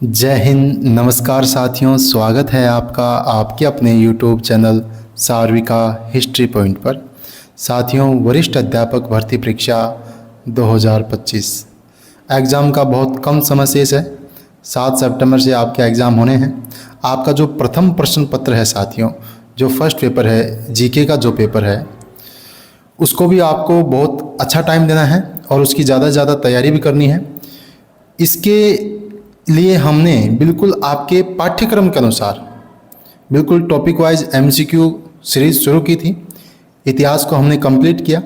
जय हिंद। नमस्कार साथियों, स्वागत है आपका आपके अपने YouTube चैनल सार्विका हिस्ट्री पॉइंट पर। साथियों, वरिष्ठ अध्यापक भर्ती परीक्षा 2025 एग्ज़ाम का बहुत कम समय शेष है। 7 सितंबर से आपके एग्ज़ाम होने हैं। आपका जो प्रथम प्रश्न पत्र है साथियों, जो फर्स्ट पेपर है जीके का जो पेपर है, उसको भी आपको बहुत अच्छा टाइम देना है और उसकी ज़्यादा से ज़्यादा तैयारी भी करनी है। इसके लिए हमने बिल्कुल आपके पाठ्यक्रम के अनुसार बिल्कुल टॉपिक वाइज MCQ सीरीज़ शुरू की थी। इतिहास को हमने कंप्लीट किया।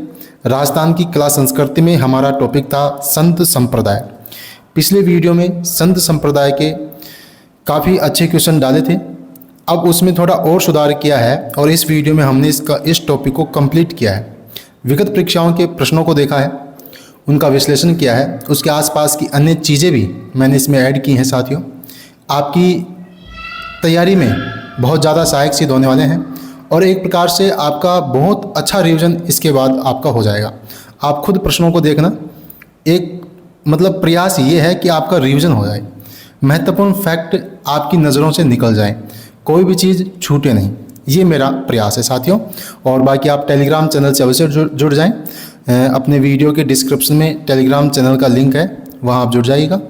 राजस्थान की कला संस्कृति में हमारा टॉपिक था संत संप्रदाय। पिछले वीडियो में संत संप्रदाय के काफ़ी अच्छे क्वेश्चन डाले थे। अब उसमें थोड़ा और सुधार किया है और इस वीडियो में हमने इस टॉपिक को कंप्लीट किया है। विगत परीक्षाओं के प्रश्नों को देखा है, उनका विश्लेषण किया है, उसके आसपास की अन्य चीज़ें भी मैंने इसमें ऐड की हैं। साथियों, आपकी तैयारी में बहुत ज़्यादा सहायक सिद्ध होने वाले हैं और एक प्रकार से आपका बहुत अच्छा रिवीजन इसके बाद आपका हो जाएगा। आप खुद प्रश्नों को देखना, एक प्रयास ये है कि आपका रिवीजन हो जाए, महत्वपूर्ण फैक्ट आपकी नज़रों से निकल जाए, कोई भी चीज़ छूटे नहीं। ये मेरा प्रयास है साथियों। और बाकी आप टेलीग्राम चैनल से अवश्य जुड़ जाएं। अपने वीडियो के डिस्क्रिप्शन में टेलीग्राम चैनल का लिंक है, वहाँ आप जुड़ जाइएगा।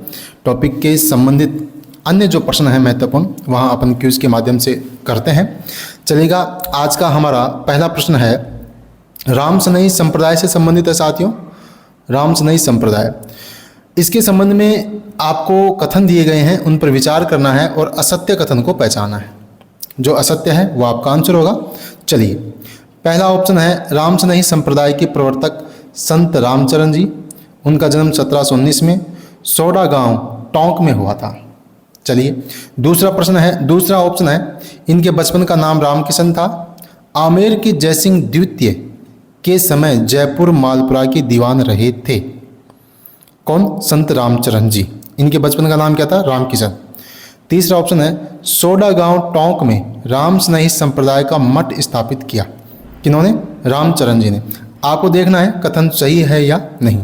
टॉपिक के संबंधित अन्य जो प्रश्न हैं महत्वपूर्ण, वहाँ अपन क्यूज़ के माध्यम से करते हैं। चलिएगा, आज का हमारा पहला प्रश्न है रामसनई संप्रदाय से संबंधित है साथियों। रामसनई संप्रदाय, इसके संबंध में आपको कथन दिए गए हैं, उन पर विचार करना है और असत्य कथन को पहचानना है। जो असत्य है वो आपका आंसर होगा। चलिए, पहला ऑप्शन है रामसनई संप्रदाय के प्रवर्तक संत रामचरण जी। उनका जन्म 1719 में सोडा गांव टोंक में हुआ था। चलिए, दूसरा ऑप्शन है इनके बचपन का नाम रामकिशन था। आमेर के जयसिंह द्वितीय के समय जयपुर मालपुरा के दीवान रहे थे। कौन? संत रामचरण जी। इनके बचपन का नाम क्या था? रामकिशन। तीसरा ऑप्शन है सोडा गांव टोंक में रामसनई संप्रदाय का मठ स्थापित किया। किन्होंने? रामचरण जी ने। आपको देखना है कथन सही है या नहीं।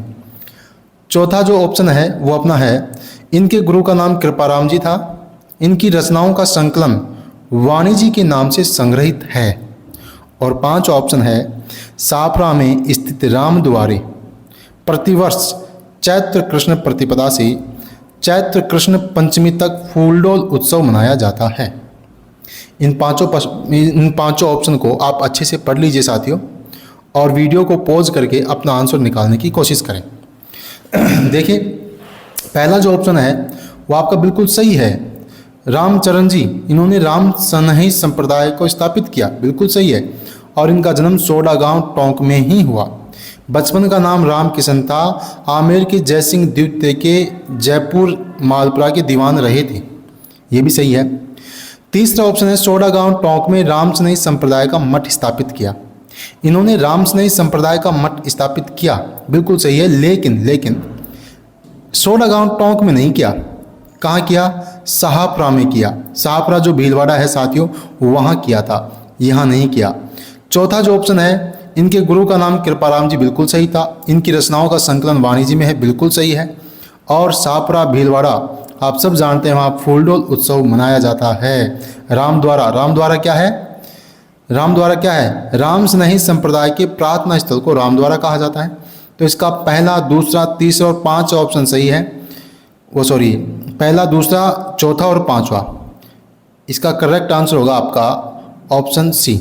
चौथा जो ऑप्शन है वो अपना है इनके गुरु का नाम कृपाराम जी था। इनकी रचनाओं का संकलन वाणी जी के नाम से संग्रहित है। और 5 ऑप्शन है साफरा में स्थित राम द्वारे प्रतिवर्ष चैत्र कृष्ण प्रतिपदा से चैत्र कृष्ण पंचमी तक फूलडोल उत्सव मनाया जाता है। इन पांचों ऑप्शन को आप अच्छे से पढ़ लीजिए साथियों, और वीडियो को पॉज करके अपना आंसर निकालने की कोशिश करें। देखिए, पहला जो ऑप्शन है वो आपका बिल्कुल सही है। रामचरण जी, इन्होंने रामसनई संप्रदाय को स्थापित किया, बिल्कुल सही है। और इनका जन्म सोडा गांव टोंक में ही हुआ। बचपन का नाम रामकिशन था। आमेर के जयसिंह द्वितीय के जयपुर मालपुरा के दीवान रहे थे, ये भी सही है। तीसरा ऑप्शन है सोडा गांव टोंक में रामसनई संप्रदाय का मठ स्थापित किया। इन्होंने रामसनई संप्रदाय का मठ स्थापित किया, बिल्कुल सही है। लेकिन सोडा गांव टोंक में नहीं किया। कहाँ किया? शाहपुरा में किया। शाहपुरा जो भीलवाड़ा है साथियों, वहाँ किया था, यहाँ नहीं किया। चौथा जो ऑप्शन है इनके गुरु का नाम कृपाराम जी, बिल्कुल सही था। इनकी रचनाओं का संकलन वाणी जी में है, बिल्कुल सही है। और शाहपुरा भीलवाड़ा आप सब जानते हैं, वहाँ फूलडोल उत्सव मनाया जाता है। रामद्वारा क्या है? रामद्वारा क्या है? रामसनई संप्रदाय के प्रार्थना स्थल को रामद्वारा कहा जाता है। तो इसका पहला, दूसरा, तीसरा और 5 ऑप्शन सही है। पहला, दूसरा, चौथा और 5वां। इसका करेक्ट आंसर होगा आपका ऑप्शन सी।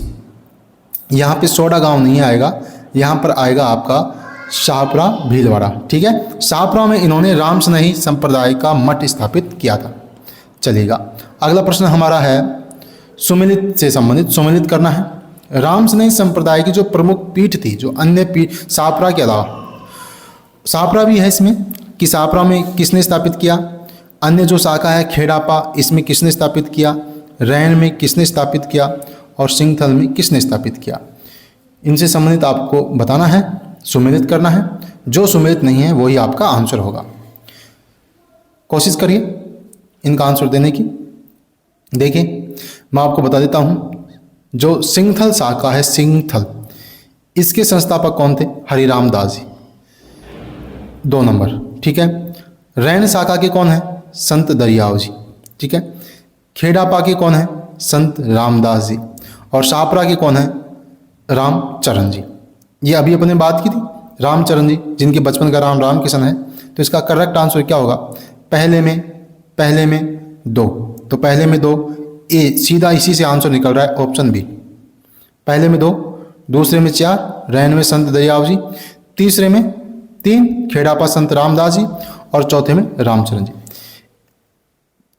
यहाँ पे सोडा गांव नहीं आएगा, यहाँ पर आएगा आपका शाहपुरा भीलवाड़ा। ठीक है, शाहपुरा में इन्होंने रामसनई संप्रदाय का मठ स्थापित किया था। चलिएगा, अगला प्रश्न हमारा है सुमेलित से संबंधित। सुमेलित करना है। रामसनई संप्रदाय की जो प्रमुख पीठ थी, जो अन्य पीठ शाहपुरा के अलावा, शाहपुरा भी है इसमें, कि शाहपुरा में किसने स्थापित किया। अन्य जो शाखा है खेड़ापा, इसमें किसने स्थापित किया। रैन में किसने स्थापित किया और सिंहथल में किसने स्थापित किया। इनसे संबंधित आपको बताना है, सुमेलित करना है। जो सुमेलित नहीं है वही आपका आंसर होगा। कोशिश करिए इनका आंसर देने की। देखिए, मैं आपको बता देता हूँ, जो सिंहथल शाखा है, सिंहथल, इसके संस्थापक कौन थे? हरिराम दास जी, 2 नंबर। ठीक है। रैन शाखा के कौन है? संत दरियाव जी। ठीक है। खेड़ापा के कौन है? संत रामदास जी। और शाहपुरा के कौन है? रामचरण जी। ये अभी अपने बात की थी, रामचरण जी, जिनके बचपन का नाम राम किशन है। तो इसका करेक्ट आंसर क्या होगा? पहले में 2, तो पहले में 2, ए सीधा इसी से आंसर निकल रहा है, ऑप्शन बी। पहले में 2, दूसरे में 4, रैन में संत दयाव जी, तीसरे में 3, खेड़ापा संत रामदास जी, और चौथे में रामचरण जी।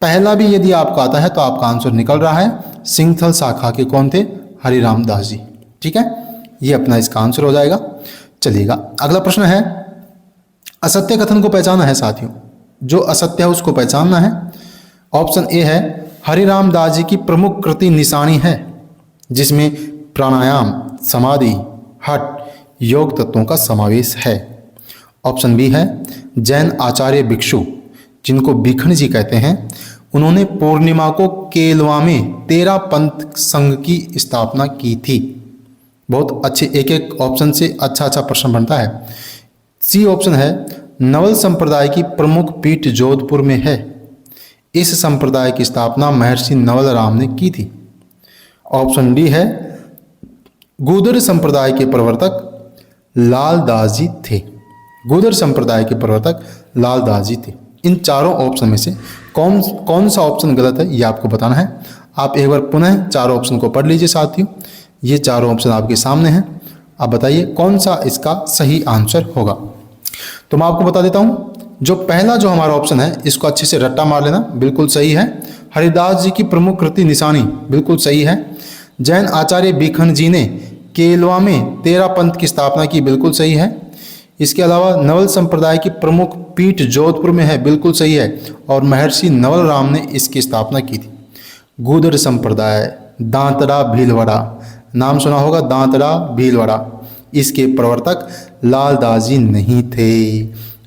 पहला भी यदि आपको आता है तो आपका आंसर निकल रहा है। सिंगथल शाखा के कौन थे? हरिराम दास जी। ठीक है, ये अपना इसका आंसर हो जाएगा। चलिएगा, अगला प्रश्न है, असत्य कथन को पहचाना है साथियों। जो असत्य है उसको पहचानना है। ऑप्शन ए है, हरिराम दास जी की प्रमुख कृति निशानी है, जिसमें प्राणायाम, समाधि, हठ, योग तत्वों का समावेश है। ऑप्शन बी है, जैन आचार्य भिक्षु, जिनको भिखण जी कहते हैं, उन्होंने पूर्णिमा को केलवा में 13 पंथ संघ की स्थापना की थी। बहुत अच्छे, एक एक ऑप्शन से अच्छा अच्छा प्रश्न बनता है। सी ऑप्शन है, नवल संप्रदाय की प्रमुख पीठ जोधपुर में है, इस संप्रदाय की स्थापना महर्षि नवल राम ने की थी। ऑप्शन डी है, गूदर संप्रदाय के प्रवर्तक लाल दास जी थे, गूदर संप्रदाय के प्रवर्तक लाल दास जी थे। इन चारों ऑप्शन में से कौन सा ऑप्शन गलत है ये आपको बताना है। आप एक बार पुनः चारों ऑप्शन को पढ़ लीजिए साथियों, ये चारों ऑप्शन आपके सामने हैं। आप बताइए कौन सा इसका सही आंसर होगा। तो मैं आपको बता देता हूँ, जो पहला जो हमारा ऑप्शन है इसको अच्छे से रट्टा मार लेना, बिल्कुल सही है। हरिदास जी की प्रमुख कृति निशानी, बिल्कुल सही है। जैन आचार्य भिखण जी ने केलवा में 13 पंथ की स्थापना की, बिल्कुल सही है। इसके अलावा नवल संप्रदाय की प्रमुख पीठ जोधपुर में है, बिल्कुल सही है। और महर्षि नवल राम ने इसकी स्थापना की थी। गूदर संप्रदाय, दांतड़ा भीलवाड़ा, नाम सुना होगा, दांतड़ा भीलवाड़ा, इसके प्रवर्तक लाल दास जी नहीं थे,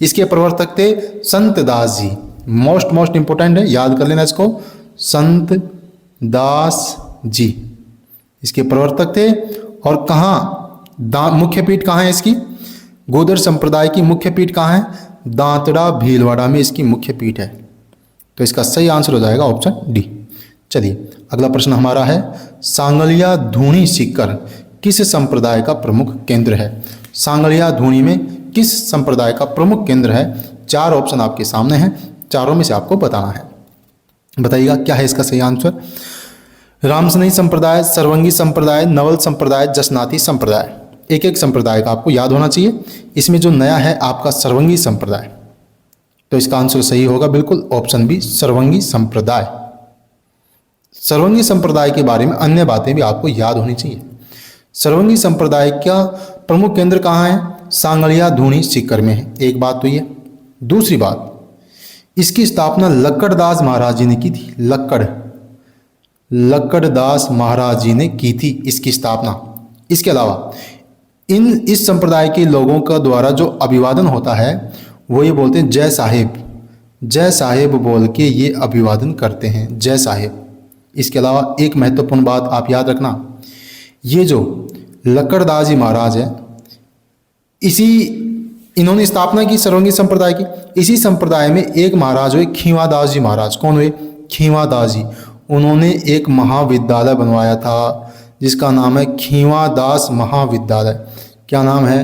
इसके प्रवर्तक थे संत दास जी। मोस्ट इंपोर्टेंट है, याद कर लेना इसको, संत दास जी इसके प्रवर्तक थे। और कहाँ मुख्य पीठ कहाँ है इसकी? गूदर संप्रदाय की मुख्य पीठ कहाँ है? दांतड़ा भीलवाड़ा में इसकी मुख्य पीठ है। तो इसका सही आंसर हो जाएगा ऑप्शन डी। चलिए, अगला प्रश्न हमारा है, सांगलिया धूनी सीकर किस संप्रदाय का प्रमुख केंद्र है? सांगलिया धूनी में किस संप्रदाय का प्रमुख केंद्र है? 4 ऑप्शन आपके सामने हैं, चारों में से आपको बताना है। बताइएगा क्या है इसका सही आंसर। रामसनई संप्रदाय, सर्वंगी संप्रदाय, नवल संप्रदाय, जसनाती संप्रदाय। एक एक संप्रदाय का आपको याद होना चाहिए। इसमें जो नया है आपका सर्वंगी संप्रदाय, तो इसका आंसर सही होगा बिल्कुल ऑप्शन बी, सर्वंगी संप्रदाय। सर्वंगी संप्रदाय के बारे में अन्य बातें भी आपको याद होनी चाहिए। सर्वंगी संप्रदाय का प्रमुख केंद्र कहाँ है? सांगलिया धूनी सीकर में है, एक बात तो ये। दूसरी बात, इसकी स्थापना लक्कड़दास महाराज जी ने की थी। लक्कड़दास महाराज जी ने की थी इसकी स्थापना। इसके अलावा इस संप्रदाय के लोगों का द्वारा जो अभिवादन होता है वो ये बोलते हैं जय साहेब, जय साहेब बोल के ये अभिवादन करते हैं, जय साहेब। इसके अलावा एक महत्वपूर्ण बात आप याद रखना, ये जो लक्कड़दास जी महाराज है, इन्होंने स्थापना की सर्वंगी संप्रदाय की। इसी संप्रदाय में एक महाराज हुए खींवादास जी महाराज। कौन हुए? खींवादास जी। उन्होंने एक महाविद्यालय बनवाया था जिसका नाम है खींवादास महाविद्यालय। क्या नाम है?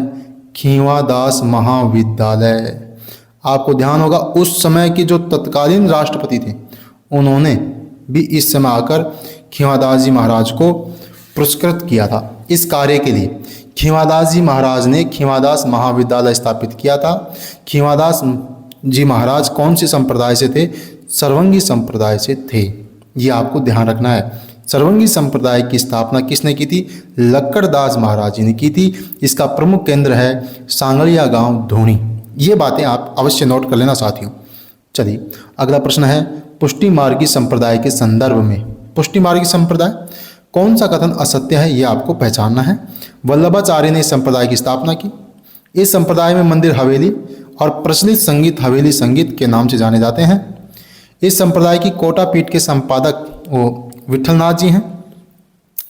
खींवादास महाविद्यालय। आपको ध्यान होगा उस समय के जो तत्कालीन राष्ट्रपति थे उन्होंने भी इस समय आकर खींवादास जी महाराज को पुरस्कृत किया था इस कार्य के लिए। खींवादास जी महाराज ने खींवादास महाविद्यालय स्थापित किया था। खींवादास जी महाराज कौन से संप्रदाय से थे? सर्वंगी संप्रदाय से थे, ये आपको ध्यान रखना है। सर्वंगी संप्रदाय की स्थापना किसने की थी? लक्कड़दास महाराज जी ने की थी। इसका प्रमुख केंद्र है सांगलिया गांव धूनी। ये बातें आप अवश्य नोट कर लेना साथियों। चलिए, अगला प्रश्न है, पुष्टि मार्गी संप्रदाय के संदर्भ में पुष्टि मार्गी संप्रदाय कौन सा कथन असत्य है ये आपको पहचानना है। वल्लभाचार्य ने इस संप्रदाय की स्थापना की। इस संप्रदाय में मंदिर हवेली और प्रचलित संगीत हवेली संगीत के नाम से जाने जाते हैं। इस संप्रदाय की कोटा पीठ के संपादक वो विठलनाथ जी हैं।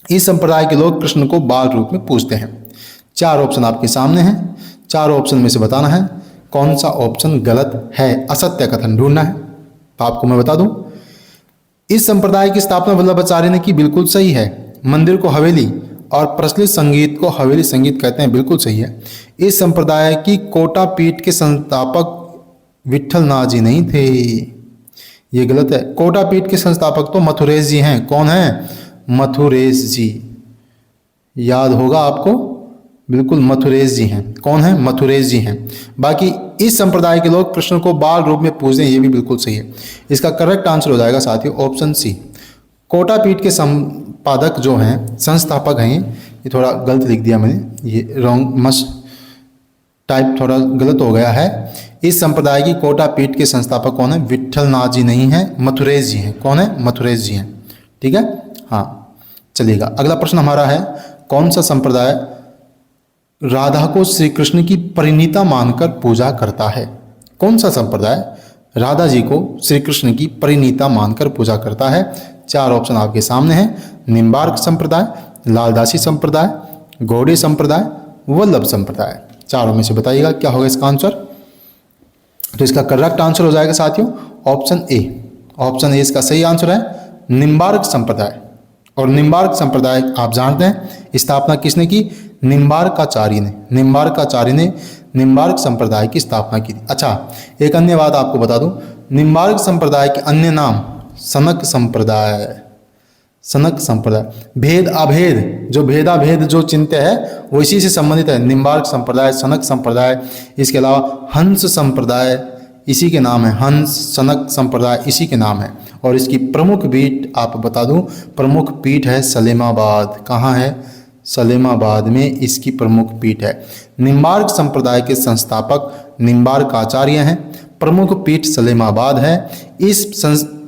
इस संप्रदाय के लोग कृष्ण को बाल रूप में पूजते हैं। 4 ऑप्शन आपके सामने हैं, 4 ऑप्शन में से बताना है कौन सा ऑप्शन गलत है। असत्य कथन ढूंढना है। तो आपको मैं बता दूं, इस संप्रदाय की स्थापना वल्लभाचार्य ने की, बिल्कुल सही है। मंदिर को हवेली और प्रचलित संगीत को हवेली संगीत कहते हैं, बिल्कुल सही है। इस संप्रदाय की कोटा पीठ के संस्थापक विट्ठल नाथ जी नहीं थे, ये गलत है। कोटा पीठ के संस्थापक तो मथुरेश जी हैं। कौन है? मथुरेश जी, याद होगा आपको, बिल्कुल मथुरेश जी हैं। कौन है? मथुरेश जी हैं। बाकी इस संप्रदाय के लोग कृष्ण को बाल रूप में पूजते हैं, ये भी बिल्कुल सही है। इसका करेक्ट आंसर हो जाएगा साथियों ऑप्शन सी। कोटा पीठ के संपादक जो हैं, संस्थापक हैं, ये थोड़ा गलत लिख दिया मैंने, ये रॉन्ग मस्ट टाइप थोड़ा गलत हो गया है। इस संप्रदाय की कोटा पीठ के संस्थापक कौन है? विट्ठल नाथ जी नहीं है, मथुरेश जी हैं। कौन है? मथुरेश जी हैं। ठीक है, हाँ चलिएगा। अगला प्रश्न हमारा है, कौन सा संप्रदाय राधा को श्री कृष्ण की परिणीता मानकर पूजा करता है? कौन सा संप्रदाय राधा जी को श्री कृष्ण की परिणीता मानकर पूजा करता है? चार ऑप्शन आपके सामने हैं। निम्बार्क संप्रदाय, लालदासी संप्रदाय, गौड़ीय संप्रदाय, वल्लभ संप्रदाय। चारों में से बताइएगा क्या होगा इसका आंसर। तो इसका करेक्ट आंसर हो जाएगा साथियों ऑप्शन ए। ऑप्शन ए इसका सही आंसर है, निम्बार्क संप्रदाय। और निम्बार्क संप्रदाय आप जानते हैं स्थापना किसने की? निम्बार्काचार्य ने। निम्बार्काचार्य ने निम्बार्क संप्रदाय की स्थापना की थी। अच्छा, एक अन्य बात आपको बता दूं, निम्बार्क संप्रदाय के अन्य नाम सनक संप्रदाय, सनक संप्रदाय, भेद अभेद, जो भेदाभेद जो चिंत्य है वो इसी से संबंधित है। निम्बार्क संप्रदाय, सनक संप्रदाय, इसके अलावा हंस संप्रदाय इसी के नाम है। हंस, सनक संप्रदाय इसी के नाम है। और इसकी प्रमुख पीठ आप बता दूं, प्रमुख पीठ है सलेमाबाद। कहाँ है? सलेमाबाद में इसकी प्रमुख पीठ है। निम्बार्क संप्रदाय के संस्थापक निम्बार्क आचार्य हैं। प्रमुख पीठ सलेमाबाद है।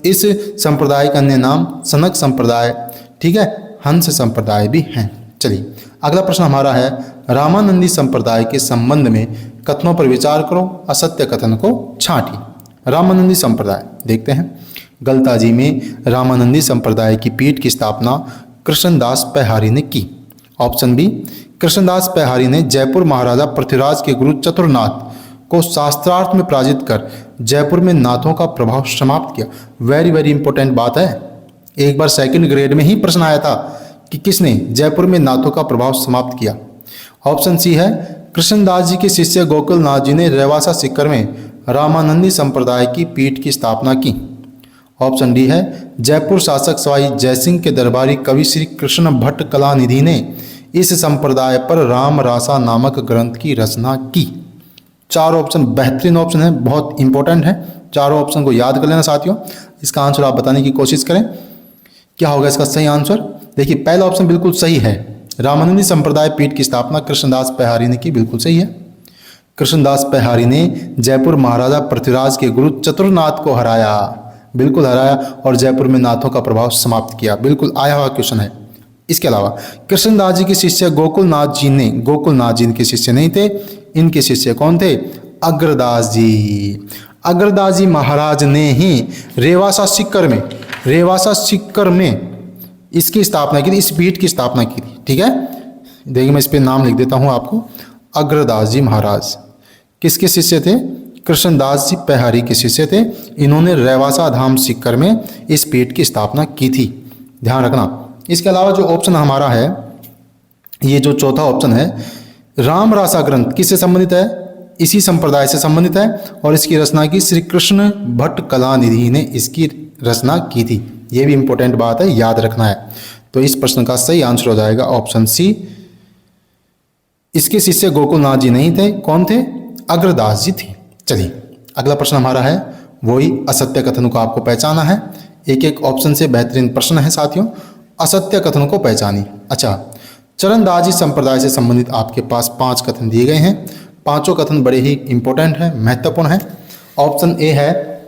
इस संप्रदाय का अन्य नाम सनक संप्रदाय, ठीक है, हंस संप्रदाय भी हैं। चलिए अगला प्रश्न हमारा है, रामानंदी संप्रदाय के संबंध में कथनों पर विचार करो, असत्य कथन को छांटिए। रामानंदी संप्रदाय देखते हैं। गलताजी में रामानंदी संप्रदाय की पीठ की स्थापना कृष्णदास पैहारी ने की। ऑप्शन बी, कृष्णदास पैहारी ने जयपुर महाराजा पृथ्वीराज के गुरु चतुरनाथ को शास्त्रार्थ में पराजित कर जयपुर में नाथों का प्रभाव समाप्त किया। वेरी वेरी इंपॉर्टेंट बात है, एक बार सेकंड ग्रेड में ही प्रश्न आया था कि किसने जयपुर में नाथों का प्रभाव समाप्त किया। ऑप्शन सी है, कृष्णदास जी के शिष्य गोकुलनाथ जी ने रेवासा सीकर में रामानंदी संप्रदाय की पीठ की स्थापना की। ऑप्शन डी है, जयपुर शासक सवाई जयसिंह के दरबारी कवि श्री कृष्ण भट्ट कलानिधि ने इस संप्रदाय पर राम रासा नामक ग्रंथ की रचना की। चार ऑप्शन बेहतरीन ऑप्शन है, बहुत इंपॉर्टेंट है। चारों ऑप्शन को याद कर लेना साथियों। इसका आंसर आप बताने की कोशिश करें, क्या होगा इसका सही आंसर। देखिए पहला ऑप्शन बिल्कुल सही है, रामानंदी संप्रदाय पीठ की स्थापना कृष्णदास पैहारी ने की, बिल्कुल सही है। कृष्णदास पैहारी ने जयपुर महाराजा पृथ्वीराज के गुरु चतुरनाथ को हराया, बिल्कुल हराया, और जयपुर में नाथों का प्रभाव समाप्त किया, बिल्कुल आया हुआ क्वेश्चन है। इसके अलावा कृष्णदास जी के शिष्य गोकुलनाथ जी ने, गोकुलनाथ जी इनके शिष्य नहीं थे, इनके शिष्य कौन थे? अग्रदास जी। अग्रदास जी महाराज ने ही रेवासा सीकर में इसकी स्थापना की थी, इस पीठ की स्थापना की थी। ठीक है, देखिए मैं इस पे नाम लिख देता हूं आपको। अग्रदास जी महाराज किसके शिष्य थे? कृष्णदास जी पैहारी के शिष्य थे। इन्होंने रेवासा धाम सीकर में इस पीठ की स्थापना की थी, ध्यान रखना। इसके अलावा जो ऑप्शन हमारा है, ये जो चौथा ऑप्शन है, राम रासा ग्रंथ किससे संबंधित है? इसी संप्रदाय से संबंधित है, और इसकी रचना की श्री कृष्ण भट्ट कलानिधि ने इसकी रचना की थी। ये भी इंपॉर्टेंट बात है, याद रखना है। तो इस प्रश्न का सही आंसर हो जाएगा ऑप्शन सी। इसके शिष्य गोकुलनाथ जी नहीं थे, कौन थे? अग्रदास जी थे। चलिए अगला प्रश्न हमारा है, वही असत्य कथन को आपको पहचाना है। एक एक ऑप्शन से बेहतरीन प्रश्न है साथियों, असत्य कथन को पहचानिए। अच्छा, चरणदास जी संप्रदाय से संबंधित आपके पास 5 कथन दिए गए हैं। पांचों कथन बड़े ही इंपॉर्टेंट हैं, महत्वपूर्ण हैं। ऑप्शन ए है,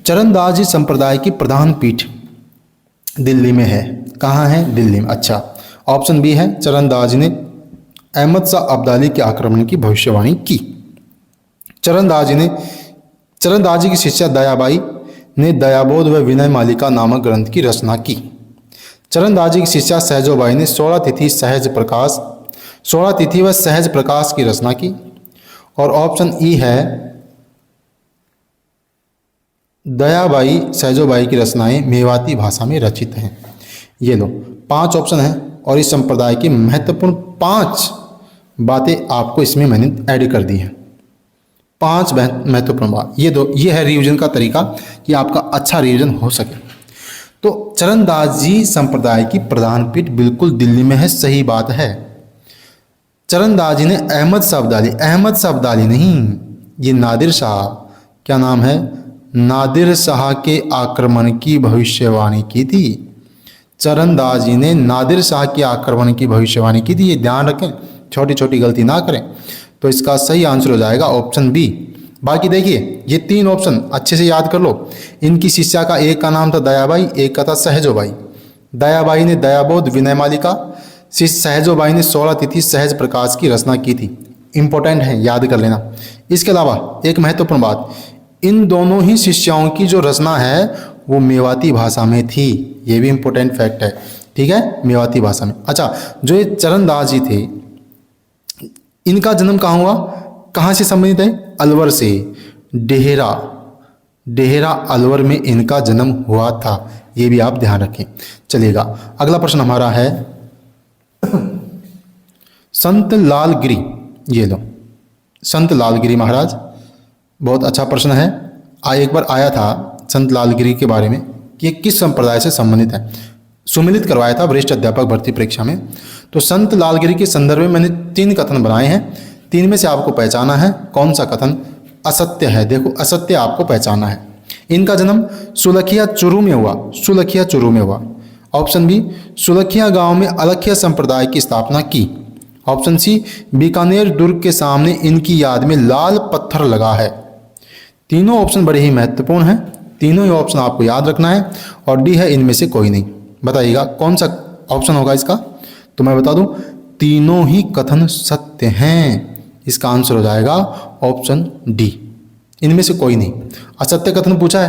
चरणदास जी संप्रदाय की प्रधान पीठ दिल्ली में है। कहाँ है? दिल्ली में। अच्छा, ऑप्शन बी है, चरणदास जी ने अहमद शाह अब्दाली के आक्रमण की भविष्यवाणी की। चरणदास जी की शिष्या दयाबाई ने दयाबोध व विनय मालिका नामक ग्रंथ की रचना की। चरणदास जी की शिष्या सहजोबाई ने 16 तिथि व सहज प्रकाश की रचना की। और ऑप्शन ई है, दयाबाई सहजोबाई की रचनाएं मेवाती भाषा में रचित हैं। ये लो 5 ऑप्शन हैं और इस संप्रदाय की महत्वपूर्ण 5 बातें आपको इसमें मैंने ऐड कर दी हैं। 5 महत्वपूर्ण बात ये है रिवीजन का तरीका कि आपका अच्छा रिवीजन हो सके। तो चरणदास जी संप्रदाय की प्रधान पीठ बिल्कुल दिल्ली में है, सही बात है। चरणदास जी ने अहमद शाह अब्दाली नहीं, ये नादिर शाह, क्या नाम है, नादिर शाह के आक्रमण की भविष्यवाणी की थी। चरणदास जी ने नादिर शाह के आक्रमण की भविष्यवाणी की थी, ये ध्यान रखें, छोटी छोटी गलती ना करें। तो इसका सही आंसर हो जाएगा ऑप्शन बी। बाकी देखिए ये 3 ऑप्शन अच्छे से याद कर लो। इनकी शिष्या का एक का नाम था दयाबाई, एक का था सहजोबाई। दयाबाई ने दयाबोध विनय मालिका, सहजोबाई ने 16 तिथि सहज प्रकाश की रचना की थी। इंपॉर्टेंट है, याद कर लेना। इसके अलावा एक महत्वपूर्ण बात, इन दोनों ही शिष्याओं की जो रचना है वो मेवाती भाषा में थी, ये भी इंपॉर्टेंट फैक्ट है, ठीक है, मेवाती भाषा में। अच्छा, जो ये चरणदास जी थे इनका जन्म कहाँ हुआ, कहाँ से संबंधित है, अलवर से, डेहरा अलवर में इनका जन्म हुआ था, ये भी आप ध्यान रखें। चलेगा, अगला प्रश्न हमारा है संत लालगिरी। ये लो संत लालगिरी महाराज, बहुत अच्छा प्रश्न है। एक बार आया था संत लालगिरी के बारे में कि ये किस संप्रदाय से संबंधित है, सुमिलित करवाया था वरिष्ठ अध्यापक भर्ती परीक्षा में। तो संत लालगिरी के संदर्भ में मैंने 3 कथन बनाए हैं, 3 में से आपको पहचाना है कौन सा कथन असत्य है। देखो असत्य आपको पहचाना है। इनका जन्म सुलखिया चुरू में हुआ। ऑप्शन बी, सुलखिया गांव में अलखिया संप्रदाय की स्थापना की। ऑप्शन सी, बीकानेर दुर्ग के सामने इनकी याद में लाल पत्थर लगा है। तीनों ऑप्शन बड़े ही महत्वपूर्ण हैं, तीनों ही ऑप्शन आपको याद रखना है। और डी है इनमें से कोई नहीं। बताइएगा कौन सा ऑप्शन होगा इसका। तो मैं बता दूं, तीनों ही कथन सत्य हैं। इसका आंसर हो जाएगा ऑप्शन डी, इनमें से कोई नहीं। असत्य कथन पूछा है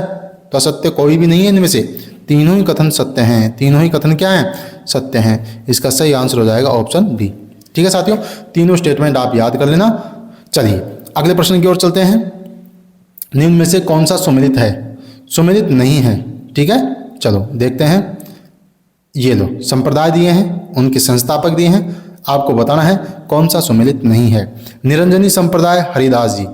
तो असत्य कोई भी नहीं है इनमें से, तीनों ही कथन सत्य हैं। तीनों ही कथन क्या हैं, सत्य हैं। इसका सही आंसर हो जाएगा ऑप्शन डी। ठीक है साथियों, तीनों स्टेटमेंट आप याद कर लेना। चलिए अगले प्रश्न की ओर चलते हैं। निम्न में से कौन सा सुमिलित है, सुमिलित नहीं है। ठीक है, चलो देखते हैं। ये लो संप्रदाय दिए हैं, उनके संस्थापक दिए हैं, आपको बताना है कौन सा सुमिलित नहीं है। निरंजनी संप्रदाय हरिदास जी,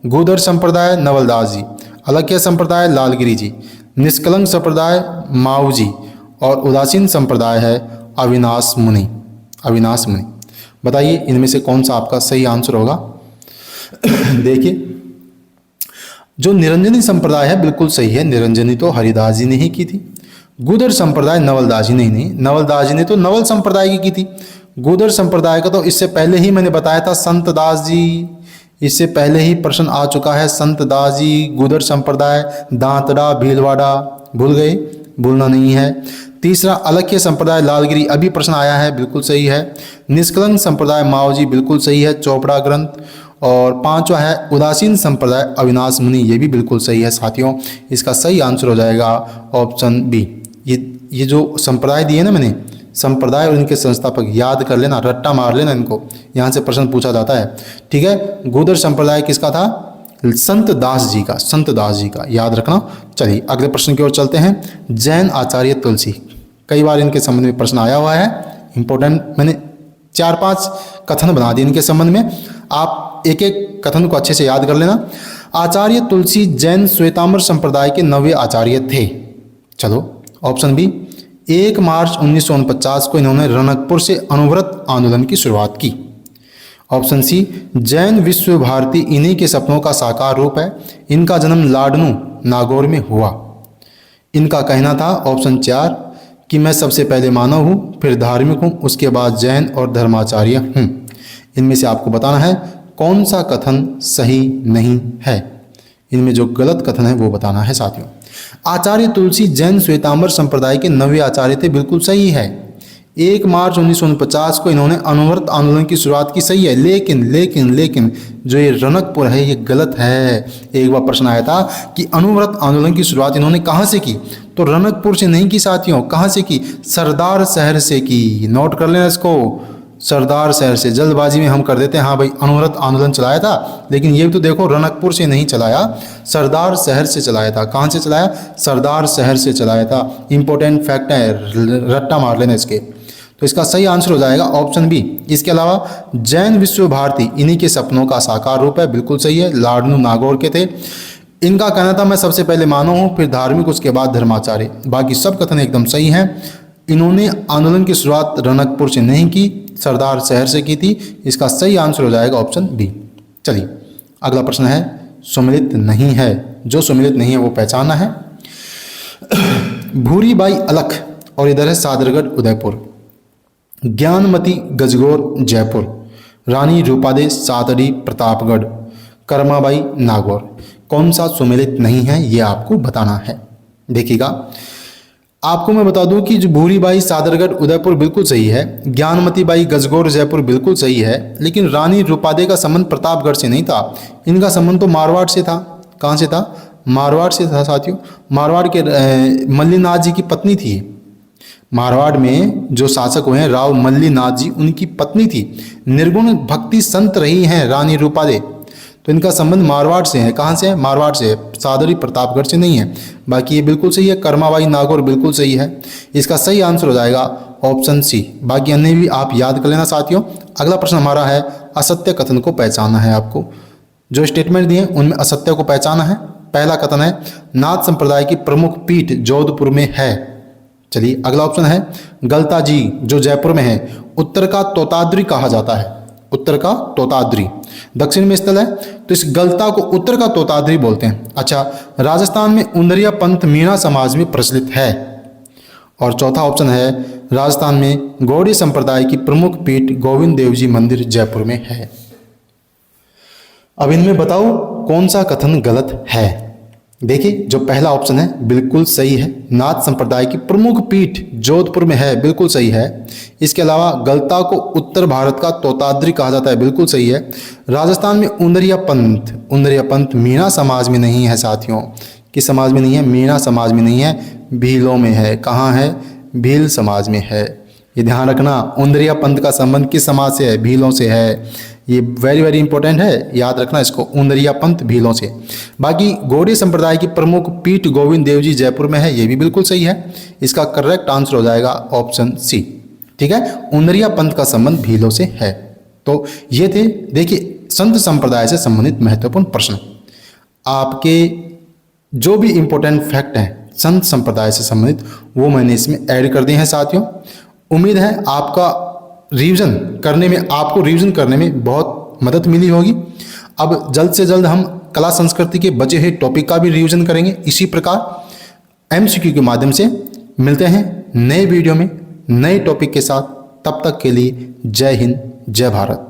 गूदर संप्रदाय नवलदास जी, अलखिया संप्रदाय लालगिरी जी, निष्कलंक संप्रदाय माऊ जी और उदासीन संप्रदाय है अविनाश मुनि। बताइए इनमें से कौन सा आपका सही आंसर होगा। देखिए जो निरंजनी संप्रदाय है बिल्कुल सही है, निरंजनी तो हरिदास जी ने ही की थी। गूदर संप्रदाय नवलदास जी ने नहीं, नवलदास जी ने तो नवल संप्रदाय की थी। गूदर संप्रदाय का तो इससे पहले ही मैंने बताया था संत दास जी, इससे पहले ही प्रश्न आ चुका है संत दास जी। गूदर संप्रदाय दांतड़ा भीलवाड़ा, भूल गए, भूलना नहीं है। तीसरा अलखिया संप्रदाय लालगिरी, अभी प्रश्न आया है, बिल्कुल सही है। निष्कलंक संप्रदाय माओ जी, बिल्कुल सही है, चोपड़ा ग्रंथ। और 5वां है उदासीन संप्रदाय अविनाश मुनि, ये भी बिल्कुल सही है साथियों। इसका सही आंसर हो जाएगा ऑप्शन बी। ये जो संप्रदाय दिए ना मैंने, संप्रदाय और इनके संस्थापक याद कर लेना, रट्टा मार लेना इनको, यहाँ से प्रश्न पूछा जाता है। ठीक है, गूदर संप्रदाय किसका था, संत दास जी का याद रखना। चलिए अगले प्रश्न की ओर चलते हैं। जैन आचार्य तुलसी, कई बार इनके संबंध में प्रश्न आया हुआ है, इंपॉर्टेंट। मैंने 4-5 कथन बना दिए इनके संबंध में, आप एक एक कथन को अच्छे से याद कर लेना। आचार्य तुलसी जैन श्वेतांबर संप्रदाय के 9वें आचार्य थे। चलो ऑप्शन बी, 1 मार्च 1949 को इन्होंने रणकपुर से अणुव्रत आंदोलन की शुरुआत की। ऑप्शन सी, जैन विश्व भारती इन्हीं के सपनों का साकार रूप है। इनका जन्म लाडनू नागौर में हुआ। इनका कहना था ऑप्शन 4 कि मैं सबसे पहले मानव हूँ, फिर धार्मिक हूँ, उसके बाद जैन और धर्माचार्य हूँ। इनमें से आपको बताना है कौन सा कथन सही नहीं है। इनमें जो गलत कथन है वो बताना है साथियों। आचार्य तुलसी जैन श्वेतांबर संप्रदाय के 9वें आचार्य थे, बिल्कुल सही है। 1 मार्च 1949 को इन्होंने अणुव्रत आंदोलन की शुरुआत की, सही है। लेकिन जो ये रणकपुर है ये गलत है। एक बार प्रश्न आया था कि अणुव्रत आंदोलन की शुरुआत इन्होंने कहाँ से की, तो रणकपुर से नहीं की साथियों। कहाँ से की, सरदार शहर से की। नोट कर लेना इसको, सरदार शहर से, जल्दबाजी में हम कर देते हैं हाँ भाई अनवरत आंदोलन चलाया था, लेकिन ये भी तो देखो रनकपुर से नहीं चलाया, सरदार शहर से चलाया था। कहाँ से चलाया? सरदार शहर से चलाया था। इंपॉर्टेंट फैक्ट है, रट्टा मार लेना इसके। तो इसका सही आंसर हो जाएगा ऑप्शन बी। इसके अलावा जैन विश्व भारती इन्हीं के सपनों का साकार रूप है, बिल्कुल सही है, लाडनू नागौर के थे। इनका कहना था मैं सबसे पहले मानव हूँ, फिर धार्मिक, उसके बाद धर्माचार्य। बाकी सब कथन एकदम सही हैं। इन्होंने आंदोलन की शुरुआत रनकपुर से नहीं की, सरदार शहर से की थी। इसका सही आंसर हो जाएगा ऑप्शन बी। चलिए अगला प्रश्न है, सुमिलित नहीं है, जो सुमिलित नहीं है वो पहचाना है। भूरीबाई अलख और इधर है सादरगढ़ उदयपुर, ज्ञानमती गजगौर जयपुर, रानी रूपादे सादरी प्रतापगढ़, कर्माबाई नागौर। कौन सा सुमिलित नहीं है ये आपको बताना है। देखिएगा आपको मैं बता दूं कि जो भूरीबाई सादरगढ़ उदयपुर बिल्कुल सही है, ज्ञानमती बाई गजगौर जयपुर बिल्कुल सही है, लेकिन रानी रूपादे का संबंध प्रतापगढ़ से नहीं था, इनका संबंध तो मारवाड़ से था। कहाँ से था? मारवाड़ से था साथियों। मारवाड़ के मल्लीनाथ जी की पत्नी थी। मारवाड़ में जो शासक हुए हैं राव मल्लीनाथ जी, उनकी पत्नी थी। निर्गुण भक्ति संत रही हैं रानी रूपादे, तो इनका संबंध मारवाड़ से है। कहाँ से है? मारवाड़ से है, सादरी प्रतापगढ़ से नहीं है। बाकी ये बिल्कुल सही है, कर्माबाई नागौर बिल्कुल सही है। इसका सही आंसर हो जाएगा ऑप्शन सी। बाकी अन्य भी आप याद कर लेना साथियों। अगला प्रश्न हमारा है, असत्य कथन को पहचानना है। आपको जो स्टेटमेंट दिए उनमें असत्य को पहचाना है। पहला कथन है, नाथ संप्रदाय की प्रमुख पीठ जोधपुर में है। चलिए अगला ऑप्शन है, गलता जी जो जयपुर में है, उत्तर का तोताद्री कहा जाता है। उत्तर का तोताद्री दक्षिण में स्थल है, तो इस गलता को उत्तर का तोताद्री बोलते हैं। अच्छा, राजस्थान में उंदरिया पंथ मीणा समाज में प्रचलित है। और चौथा ऑप्शन है, राजस्थान में गौड़ी संप्रदाय की प्रमुख पीठ गोविंद देव जी मंदिर जयपुर में है। अब इनमें बताओ कौन सा कथन गलत है। देखिए जो पहला ऑप्शन है बिल्कुल सही है, नाथ संप्रदाय की प्रमुख पीठ जोधपुर में है, बिल्कुल सही है। इसके अलावा गलता को उत्तर भारत का तोताद्री कहा जाता है, बिल्कुल सही है। राजस्थान में उंदरिया पंथ मीणा समाज में नहीं है साथियों। किस समाज में नहीं है? मीणा समाज में नहीं है, भीलों में है। कहाँ है? भील समाज में है। ये ध्यान रखना, उंदरिया पंथ का संबंध किस समाज से है? भीलों से है। ये वेरी वेरी इंपॉर्टेंट है, याद रखना इसको, उंदरिया पंथ भीलों से। बाकी गौड़ी संप्रदाय की प्रमुख पीठ गोविंद देव जी जयपुर में है, ये भी बिल्कुल सही है। इसका करेक्ट आंसर हो जाएगा ऑप्शन सी। ठीक है, उंदरिया पंथ का संबंध भीलों से है। तो ये थे देखिए संत संप्रदाय से संबंधित महत्वपूर्ण प्रश्न। आपके जो भी इंपॉर्टेंट फैक्ट हैं संत संप्रदाय से संबंधित वो मैंने इसमें ऐड कर दिए हैं साथियों। उम्मीद है आपका रिवीजन करने में बहुत मदद मिली होगी। अब जल्द से जल्द हम कला संस्कृति के बचे हुए टॉपिक का भी रिवीजन करेंगे इसी प्रकार एमसीक्यू के माध्यम से। मिलते हैं नए वीडियो में नए टॉपिक के साथ, तब तक के लिए जय हिंद जय भारत।